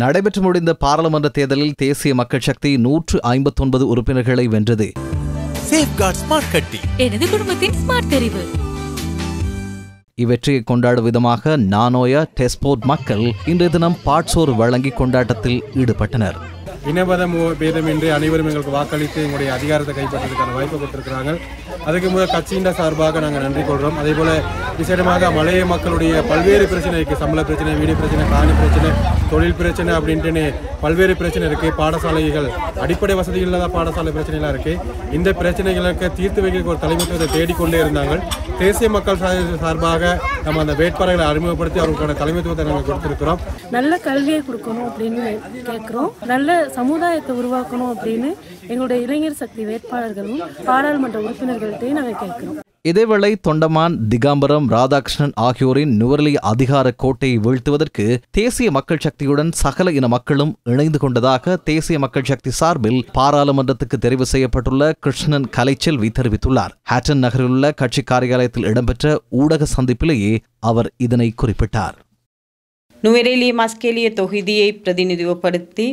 நடைபெற்று முடிந்த பாராளுமன்ற தேர்தலில் தேசிய மக்கள் சக்தி 159 உறுப்பினர்களை வென்றது. எனது குடும்பத்தின் ஸ்மார்ட் தெரிவு. இவ்வெற்றியை கொண்டாடும் விதமாக நானோயா டெஸ்போர்ட் மக்கள் இன்றைய தினம் பாட்சோறு வழங்கி கொண்டாட்டத்தில் ஈடுபட்டனர். இனபதம் பேதமின்றி அனைவரும் எங்களுக்கு வாக்களித்து எங்களுடைய அதிகாரத்தை கைப்பற்றுவதற்கான வாய்ப்பு கொடுத்திருக்கிறாங்க. அதுக்கு முதல் கட்சியின் சார்பாக நாங்கள் நன்றி கொள்கிறோம். அதே போல விசேடமாக மலைய மக்களுடைய பல்வேறு பிரச்சனை இருக்குது. சம்பள பிரச்சனை, வீடு பிரச்சனை, காணி பிரச்சனை, தொழில் பிரச்சனை அப்படின்ட்டு பல்வேறு பிரச்சனை இருக்குது. பாடசாலைகள் அடிப்படை வசதிகள் இல்லாத பாடசாலை பிரச்சனைலாம் இருக்குது. இந்த பிரச்சனைகளுக்கு தீர்த்து வைக்க ஒரு தலைமைத்துவத்தை தேடிக்கொண்டே இருந்தாங்க. தேசிய மக்கள் சார்பாக நம்ம அந்த வேட்பாளர்களை அறிமுகப்படுத்தி அவர்களுக்கான தலைமைத்துவத்தை நாங்கள் கொடுத்திருக்கிறோம். நல்ல கல்வியை கொடுக்கணும் அப்படின்னு கேட்குறோம். நல்ல சமுதாயத்தை உருவாக்கணும் அப்படின்னு எங்களுடைய இளைஞர் சக்தி வேட்பாளர்களும் பாராளுமன்ற உறுப்பினர்கள்ட்டையும் நாங்கள் கேட்கிறோம். இதேவேளை தொண்டமான், திகாம்பரம், ராதாகிருஷ்ணன் ஆகியோரின் நுவரெலியா அதிகார கோட்டையை வீழ்த்துவதற்கு தேசிய மக்கள் சக்தியுடன் சகல இன மக்களும் இணைந்து கொண்டதாக தேசிய மக்கள் சக்தி சார்பில் பாராளுமன்றத்துக்கு தெரிவு செய்யப்பட்டுள்ள கிருஷ்ணன் கலைச்செல்வி தெரிவித்துள்ளார். ஹேட்டன் நகரிலுள்ள கட்சி காரியாலயத்தில் இடம்பெற்ற ஊடக சந்திப்பிலேயே அவர் இதனை குறிப்பிட்டார். நுவரெலியா மஸ்கெலிய தொகுதியை பிரதிநிதித்துவப்படுத்தி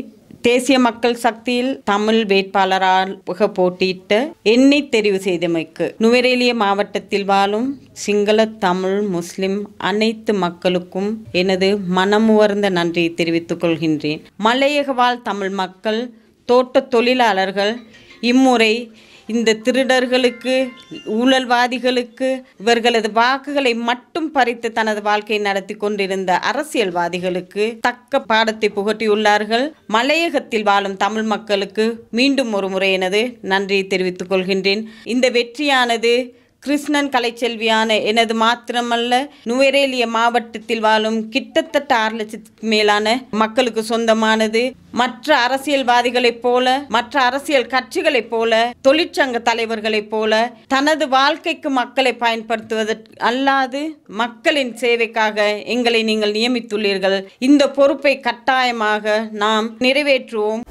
தேசிய மக்கள் சக்தியில் தமிழ் வேட்பாளராக போட்டியிட்ட என்னை தெரிவு செய்தமைக்கு நுவரெலியா மாவட்டத்தில் வாழும் சிங்கள, தமிழ், முஸ்லிம் அனைத்து மக்களுக்கும் எனது மனமுவர்ந்த நன்றியை தெரிவித்துக் கொள்கின்றேன். மலையக வாழ் தமிழ் மக்கள், தோட்ட தொழிலாளர்கள் இம்முறை இந்த திருடர்களுக்கு, ஊழல்வாதிகளுக்கு இவர்களது வாக்குகளை மட்டும் பறித்து தனது வாழ்க்கையை நடத்தி கொண்டிருந்த அரசியல்வாதிகளுக்கு தக்க பாடத்தை புகட்டியுள்ளார்கள். மலையகத்தில் வாழும் தமிழ் மக்களுக்கு மீண்டும் ஒரு முறை எனது நன்றியை தெரிவித்துக் கொள்கின்றேன். இந்த வெற்றியானது கிருஷ்ணன் கலைச்செல்வியான எனது மாத்திரமல்ல, நுவரெலியா மாவட்டத்தில் வாழும் கிட்டத்தட்ட 6 லட்சத்துக்கு மேலான மக்களுக்கு சொந்தமானது. மற்ற அரசியல்வாதிகளைப் போல, மற்ற அரசியல் கட்சிகளைப் போல, தொழிற்சங்க தலைவர்களைப் போல தனது வாழ்க்கைக்கு மக்களை பயன்படுத்துவதற்கு அல்லாது மக்களின் சேவைக்காக எங்களை நீங்கள் நியமித்துள்ளீர்கள். இந்த பொறுப்பை கட்டாயமாக நாம் நிறைவேற்றுவோம்.